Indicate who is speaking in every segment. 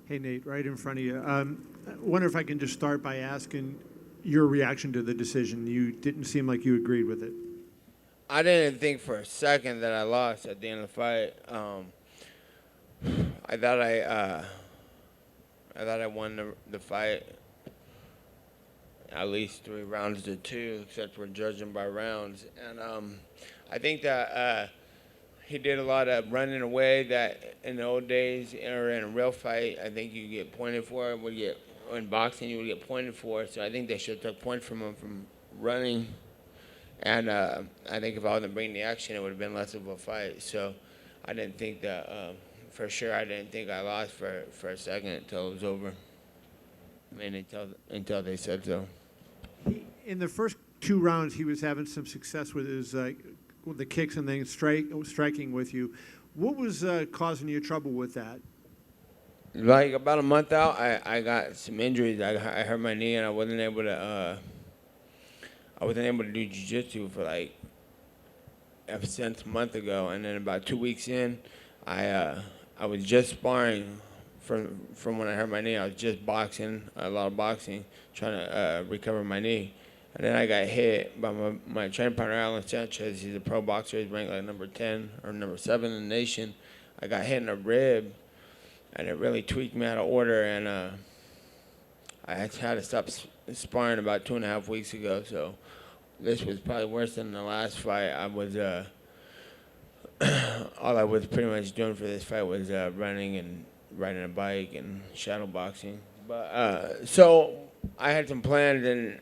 Speaker 1: Hey, Nate, right in front of you. I wonder if I can just start by asking your reaction to the decision. You didn't seem like you agreed with it.
Speaker 2: I didn't think for a second that I lost at the end of the fight. I thought I won the fight at least 3 rounds to 2, except for judging by rounds. And I think that he did a lot of running away that in the old days or in a real fight, I think you get pointed for. In boxing, you would get pointed for. So I think they should have took points from him from running. And I think if I wasn't bringing the action, it would have been less of a fight. So I didn't think that, for sure, I didn't think I lost for a second until it was over. I mean, until they said so.
Speaker 1: In the first 2 rounds, he was having some success with his with the kicks and then striking with you. What was causing you trouble with that?
Speaker 2: Like about a month out, I got some injuries. I hurt my knee and I wasn't able to do jiu-jitsu for like ever since a month ago. And then about 2 weeks in, I was just sparring from when I hurt my knee. I was just boxing, a lot of boxing, trying to recover my knee. And then I got hit by my training partner, Alan Sanchez. He's a pro boxer. He's ranked like number 10 or number 7 in the nation. I got hit in a rib, and it really tweaked me out of order. And I had to stop sparring about 2.5 weeks ago. So this was probably worse than the last fight. I was all I was pretty much doing for this fight was running and riding a bike and shadow boxing. But so I had some plans, and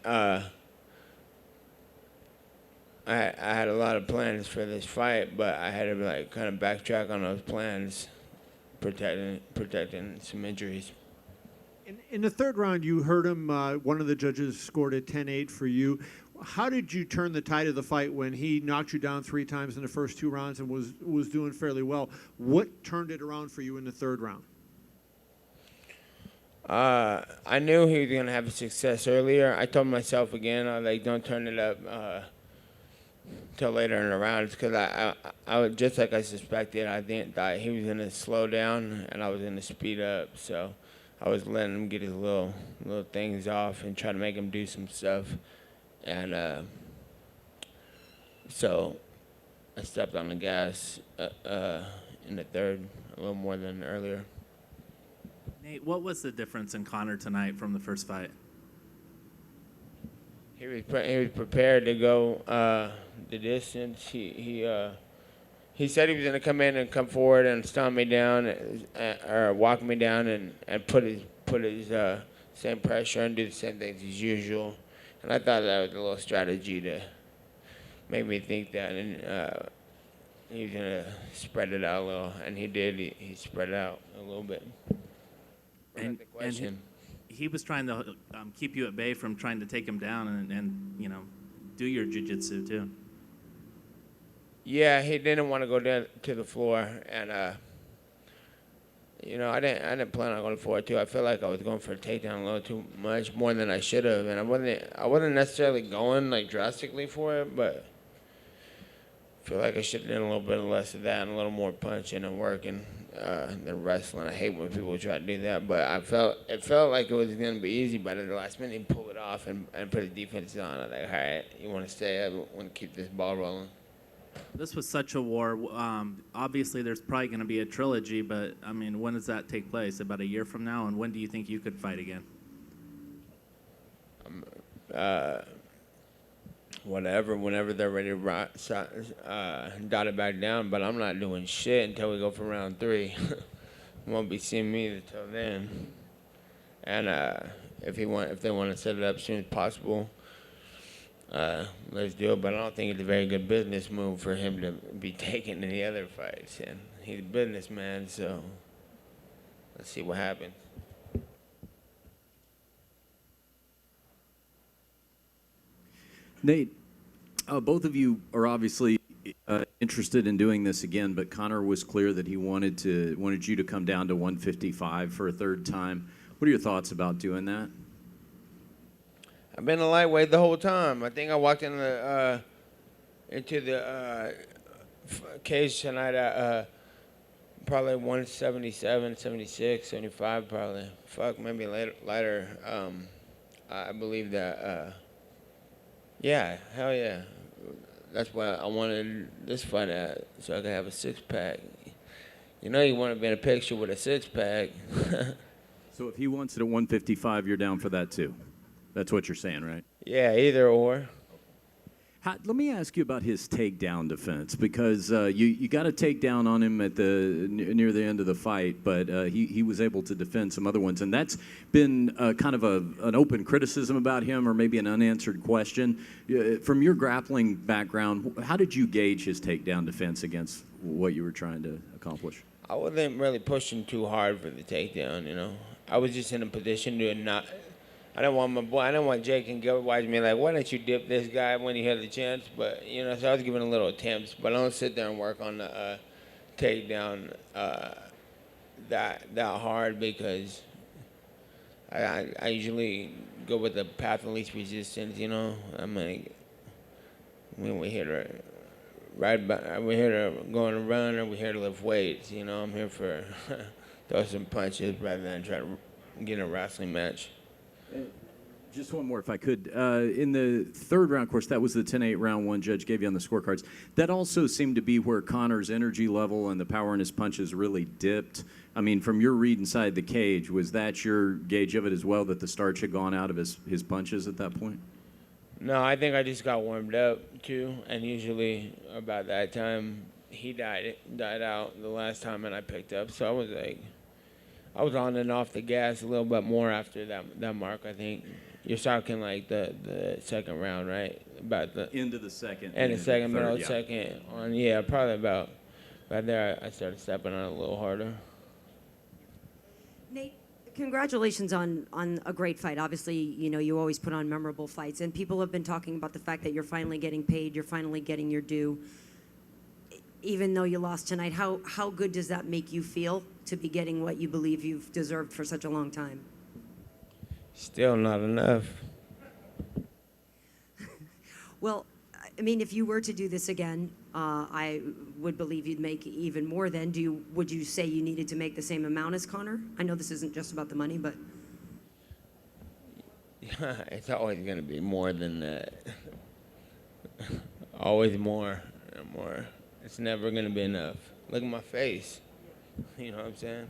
Speaker 2: I had a lot of plans for this fight, but I had to like kind of backtrack on those plans, protecting some injuries.
Speaker 1: In the third round, you heard him. One of the judges scored a 10-8 for you. How did you turn the tide of the fight when he knocked you down 3 times in the first 2 rounds and was doing fairly well? What turned it around for you in the third round?
Speaker 2: I knew he was gonna have success earlier. I told myself again, I was like, don't turn it up till later in the rounds, because I was just like I suspected. I didn't thought he was gonna slow down and I was gonna speed up. So I was letting him get his little things off and try to make him do some stuff. And so I stepped on the gas in the third a little more than earlier.
Speaker 3: Nate, what was the difference in Conor tonight from the first fight?
Speaker 2: He was prepared to go the distance. He said he was going to come in and come forward and stomp me down or walk me down and put his same pressure and do the same things as usual. And I thought that was a little strategy to make me think that. And he was going to spread it out a little. And he did. He spread it out a little bit.
Speaker 3: And he was trying to keep you at bay from trying to take him down and do your jiu-jitsu too.
Speaker 2: Yeah, he didn't want to go down to the floor, and I didn't plan on going for it too. I felt like I was going for a takedown a little too much, more than I should have, and I wasn't necessarily going like drastically for it, but I feel like I should have done a little bit less of that and a little more punching and working than wrestling. I hate when people try to do that, but it felt like it was going to be easy, but at the last minute he pulled it off and put his defense on. I was like, all right, you want to stay? I want to keep this ball rolling.
Speaker 3: This was such a war. Obviously, there's probably going to be a trilogy, but I mean, when does that take place? About a year from now, and when do you think you could fight again?
Speaker 2: Whenever they're ready to dot it back down, but I'm not doing shit until we go for round 3. Won't be seeing me until then. And if they want to set it up as soon as possible, let's do it. But I don't think it's a very good business move for him to be taking any other fights. And he's a businessman, so let's see what happens.
Speaker 4: Nate, both of you are obviously interested in doing this again, but Conor was clear that he wanted you to come down to 155 for a third time. What are your thoughts about doing that?
Speaker 2: I've been a lightweight the whole time. I think I walked into the cage tonight at probably 177, 76, 75 probably. Fuck, maybe lighter. I believe that, yeah, hell yeah. That's why I wanted this fight at, so I could have a six-pack. You know you want to be in a picture with a six-pack.
Speaker 4: So if he wants it at 155, you're down for that too. That's what you're saying, right?
Speaker 2: Yeah, either or.
Speaker 4: Let me ask you about his takedown defense, because you got a takedown on him at near the end of the fight, but he was able to defend some other ones, and that's been kind of an open criticism about him, or maybe an unanswered question. From your grappling background, how did you gauge his takedown defense against what you were trying to accomplish?
Speaker 2: I wasn't really pushing too hard for the takedown, you know. I was just in a position to not. I don't want Jake and Gilbert watching me like, why don't you dip this guy when you had the chance? But, you know, so I was giving a little attempts. But I don't sit there and work on the takedown that hard, because I usually go with the path of least resistance, you know. I mean, when we're here to we're here to go on a run, or we're here to lift weights, you know. I'm here for throw some punches rather than try to get in a wrestling match.
Speaker 4: Just one more, if I could. In the third round, of course, that was the 10-8 round one judge gave you on the scorecards. That also seemed to be where Conor's energy level and the power in his punches really dipped. I mean, from your read inside the cage, was that your gauge of it as well, that the starch had gone out of his punches at that point?
Speaker 2: No, I think I just got warmed up, too. And usually about that time, he died out the last time, and I picked up. So I was on and off the gas a little bit more after that mark, I think. You're talking like the second round, right? About the
Speaker 4: Into the second.
Speaker 2: and the second, middle
Speaker 4: yeah.
Speaker 2: second on. Yeah, probably about there. I started stepping on it a little harder.
Speaker 5: Nate, congratulations on a great fight. Obviously, you know, you always put on memorable fights, and people have been talking about the fact that you're finally getting paid, you're finally getting your due. Even though you lost tonight, how good does that make you feel to be getting what you believe you've deserved for such a long time?
Speaker 2: Still not enough.
Speaker 5: Well, I mean, if you were to do this again, I would believe you'd make even more then. Would you say you needed to make the same amount as Conor? I know this isn't just about the money, but...
Speaker 2: It's always going to be more than that. Always more and more. It's never going to be enough. Look at my face. You know what I'm saying?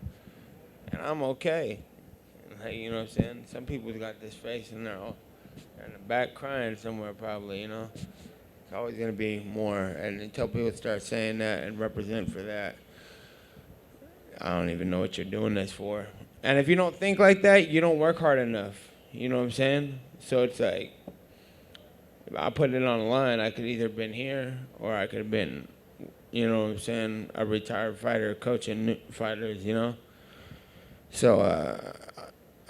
Speaker 2: And I'm okay. Like, you know what I'm saying? Some people got this face and they're all in the back crying somewhere probably, you know? It's always going to be more. And until people start saying that and represent for that, I don't even know what you're doing this for. And if you don't think like that, you don't work hard enough. You know what I'm saying? So it's like, if I put it on the line, I could either have been here or I could have been, you know what I'm saying, a retired fighter coaching new fighters, you know? So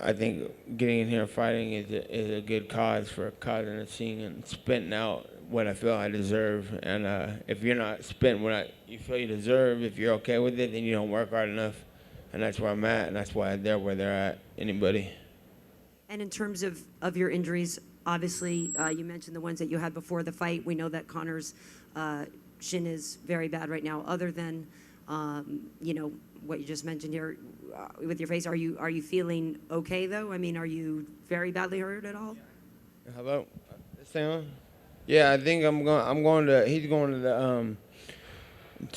Speaker 2: I think getting in here fighting is a good cause for causing a scene and spitting out what I feel I deserve. And if you're not spitting what you feel you deserve, if you're okay with it, then you don't work hard enough. And that's where I'm at, and that's why they're where they're at, anybody.
Speaker 5: And in terms of your injuries, obviously, you mentioned the ones that you had before the fight. We know that Conor's shin is very bad right now. Other than, you know, what you just mentioned here with your face, are you feeling okay though? I mean, are you very badly hurt at all?
Speaker 2: Hello, this thing on? Yeah, I think he's going to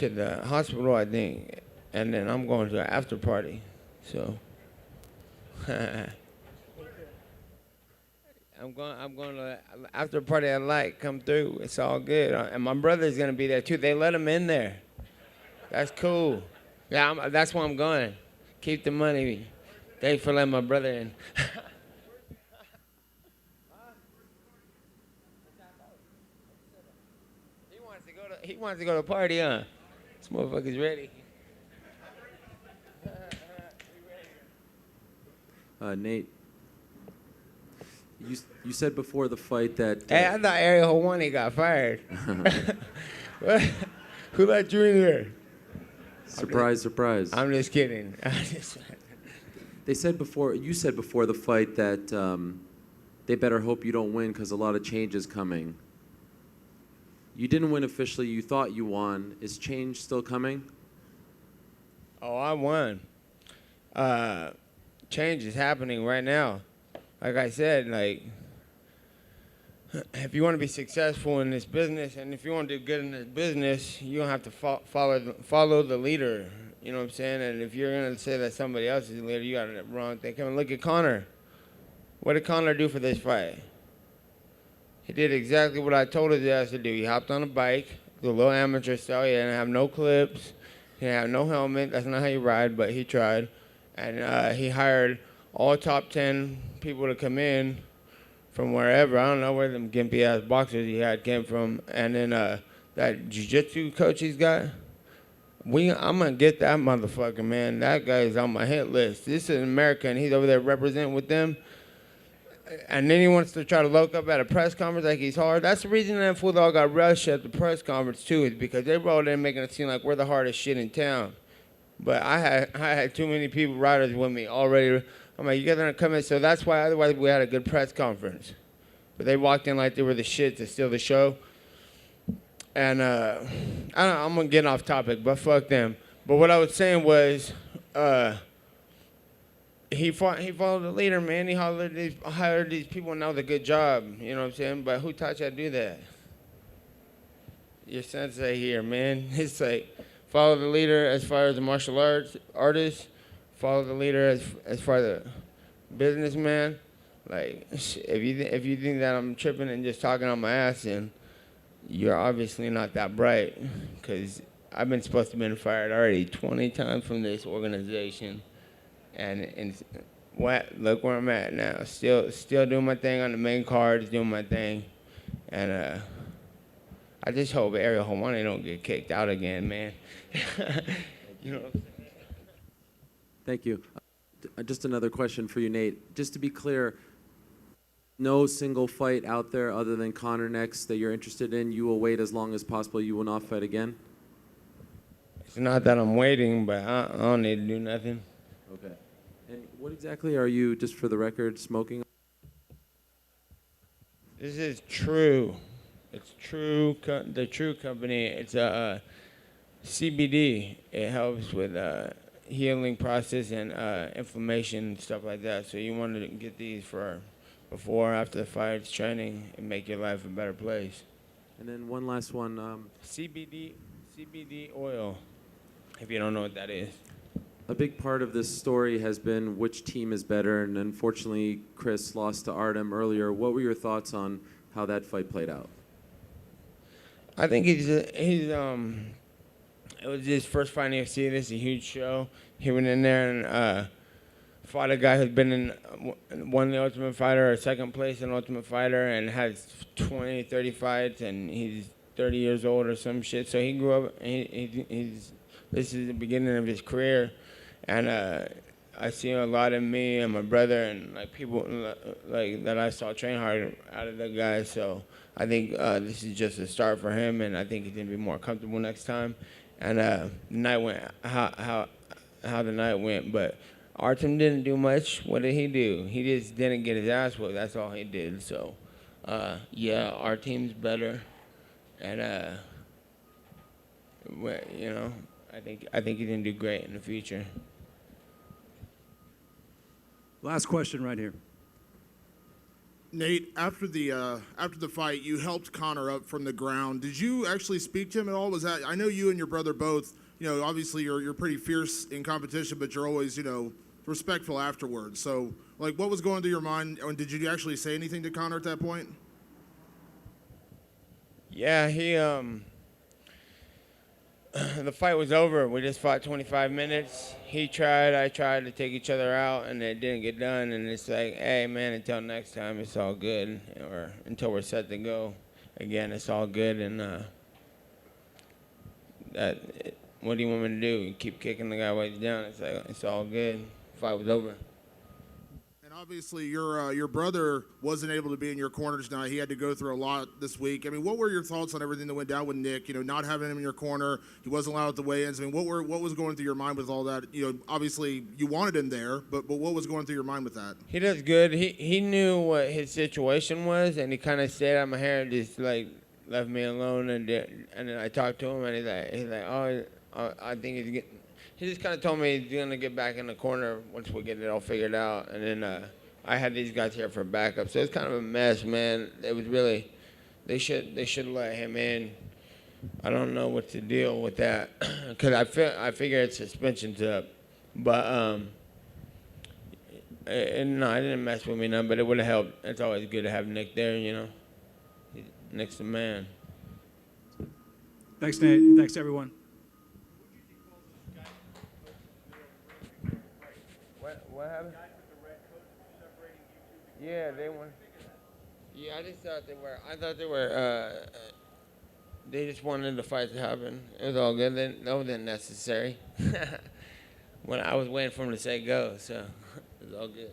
Speaker 2: the hospital, I think, and then I'm going to an after party. So. I'm going to after party at Light. Come through. It's all good. And my brother's gonna be there too. They let him in there. That's cool. Yeah, that's why I'm going. Keep the money. Thanks for letting my brother in. He wants to go to a party, huh? This motherfucker's ready.
Speaker 6: Nate, you said before the fight that...
Speaker 2: Hey, I thought Ariel Hawani got fired. What? Who let you in here?
Speaker 6: Surprise.
Speaker 2: I'm just kidding.
Speaker 6: You said before the fight that they better hope you don't win because a lot of change is coming. You didn't win officially. You thought you won. Is change still coming?
Speaker 2: Oh, I won. Change is happening right now. Like I said, like, if you want to be successful in this business, and if you want to do good in this business, you don't have to follow the leader. You know what I'm saying? And if you're gonna say that somebody else is the leader, you got it wrong thing. Come and look at Conor. What did Conor do for this fight? He did exactly what I told his ass to do. He hopped on a bike, the little amateur style. He didn't have no clips. He didn't have no helmet. That's not how you ride, but he tried. And he hired all top 10 people to come in from wherever. I don't know where them gimpy ass boxers he had came from. And then that jiu-jitsu coach he's got, I'm gonna get that motherfucker, man. That guy's on my hit list. This is America, and he's over there representing with them. And then he wants to try to look up at a press conference like he's hard. That's the reason that fool all got rushed at the press conference too, is because they rolled in making it seem like we're the hardest shit in town. But I had too many people, riders with me already. I'm like, you guys are gonna come in, so that's why otherwise we had a good press conference. But they walked in like they were the shit to steal the show. And I'm gonna get off topic, but fuck them. But what I was saying was, he followed the leader, man. He hired these people, and that was a good job. You know what I'm saying? But who taught you how to do that? Your sensei here, man. It's like, follow the leader as far as the martial artist. Follow the leader as far as the businessman. Like, if you think that I'm tripping and just talking on my ass, then you're obviously not that bright. Because I've been supposed to have been fired already 20 times from this organization. And look where I'm at now. Still doing my thing on the main card, doing my thing. And I just hope Ariel Helwani don't get kicked out again, man. You know what I'm saying?
Speaker 6: Thank you. Just another question for you, Nate. Just to be clear, no single fight out there other than Conor next that you're interested in. You will wait as long as possible. You will not fight again?
Speaker 2: It's not that I'm waiting, but I don't need to do nothing.
Speaker 6: Okay. And what exactly are you, just for the record, smoking?
Speaker 2: This is True. It's True, the True company. It's a CBD. It helps with healing process and inflammation and stuff like that. So you want to get these for before, after the fights, training, and make your life a better place.
Speaker 6: And then one last one.
Speaker 2: CBD oil, if you don't know what that is.
Speaker 6: A big part of this story has been which team is better, and unfortunately, Chris lost to Artem earlier. What were your thoughts on how that fight played out?
Speaker 2: I think it was his first fight in UFC. This is a huge show. He went in there and fought a guy who's been won the Ultimate Fighter, or second place in Ultimate Fighter, and has 20, 30 fights, and he's 30 years old or some shit. So he grew up, and this is the beginning of his career. And I see a lot of me and my brother and like people like that I saw train hard out of the guy. So I think this is just a start for him, and I think he's gonna be more comfortable next time. And the night went how the night went, but Artem didn't do much. What did he do? He just didn't get his ass whooped. That's all he did. So yeah, our team's better, and you know, I think he's gonna do great in the future.
Speaker 7: Last question right here.
Speaker 8: Nate, after the fight, you helped Conor up from the ground. Did you actually speak to him at all? Was that, I know you and your brother both, you know, obviously you're pretty fierce in competition, but you're always, you know, respectful afterwards. So, like, what was going through your mind? And did you actually say anything to Conor at that point?
Speaker 2: Yeah, he the fight was over. We just fought 25 minutes. He tried, I tried to take each other out, and it didn't get done. And it's like, hey, man, until next time, it's all good. Or until we're set to go again, it's all good. And what do you want me to do? You keep kicking the guy while he's down. It's like, it's all good. The fight was over.
Speaker 8: And obviously, your brother wasn't able to be in your corner tonight. He had to go through a lot this week. I mean, what were your thoughts on everything that went down with Nick? You know, not having him in your corner, he wasn't allowed at the weigh-ins. I mean, what was going through your mind with all that? You know, obviously you wanted him there, but what was going through your mind with that?
Speaker 2: He does good. He knew what his situation was, and he kind of stayed out my hair and just like left me alone. And then I talked to him, and he's like, oh, I think he just kind of told me he's gonna get back in the corner once we get it all figured out, and then I had these guys here for backup, so it's kind of a mess, man. It was really, they should let him in. I don't know what to deal with that, cause I figure it's suspension's up, but no, I didn't mess with me none, but it would have helped. It's always good to have Nick there, you know. Nick's the man.
Speaker 7: Thanks, Nate. Thanks, everyone.
Speaker 2: What happened? Yeah, they won. Yeah, I just thought they were. I thought they were. They just wanted the fight to happen. It was all good. That wasn't necessary. When I was waiting for him to say go, so it was all good.